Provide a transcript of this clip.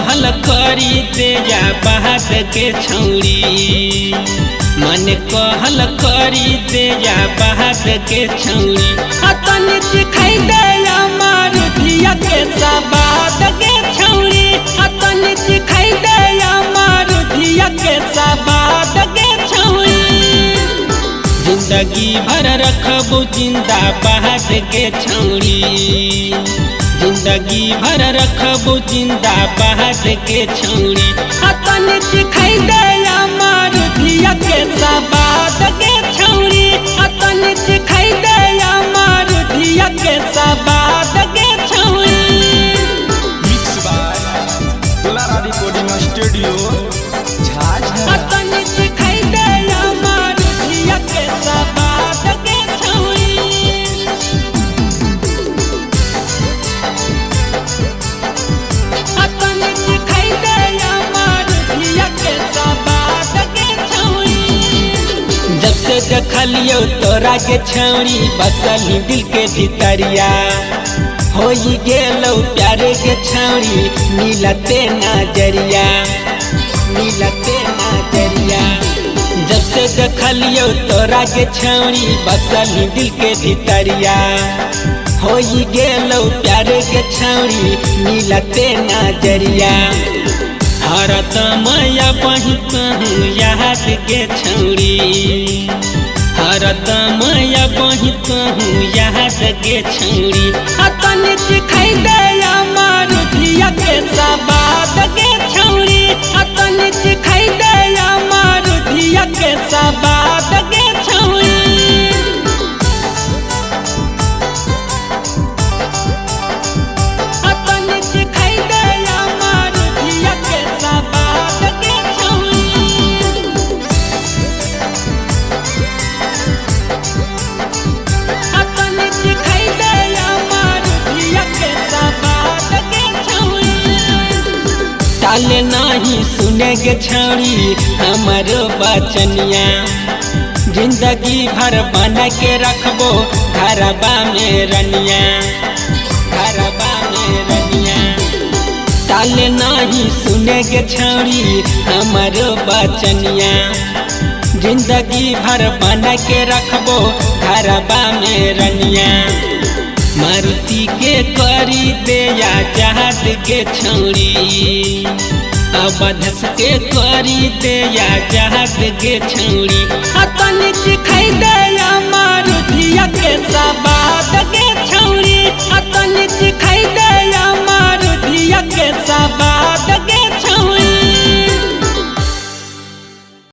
कहल करी दे जा बात के छौड़ी, मन कहल करी दे जा बात के छौड़ी। तनी चिखाई दे मारुतिया के सबाद के छौड़ी, तनी चिखाई दे मारुतिया के सबाद के छौड़ी। जिंदगी भर रखबू जिंदाबाद के छौड़ी, जिंदगी भर रखबू जिंदाबाद के छौड़ी। तनी चिखाई दे मारुतिया के सबाद के छौड़ी, तनी चिखाई दे मारुतिया के सबाद के छौड़ी। मिक्स बाय दुलारा रिकॉर्डिंग स्टूडियो झाझा। तनी चिखाई दे मारुतिया के सबाद के छौड़ी। जब से देखलियो तोरा के छौड़ी बसली दिल के भितरिया, हो गेलो प्यारे के छौड़ी मिलते नजरिया, मिलते नजरिया। जब से देखलियो तोरा के छौड़ी बसली दिल के भितरिया, हो गेलो प्यारे के छौड़ी मिलते नजरिया। हरदम बही कहूँ याद के छौड़ी, हरदम बही कहूँ याद के छौड़ी। तनी चिखाई दे मारुतिया के सबाद के छौड़ी, तनी चिखाई दे मारुतिया के सबाद के छौड़ी। टाले नहीं सुने गे छौड़ी हमारो बचनिया, जिंदगी भर बना के रखबो घरबा में रनिया, घरबा में रनिया। टाले नहीं सुने गे छौड़ी हमारो बचनिया, जिंदगी भर बना के रखबो घरबा में रनिया। मारुति के करी दे या जहाज के छौड़ी, अवधस के करी दे या जहाज के छौड़ी। तनी चिखाई दे मारुतिया के सबाद के छौड़ी,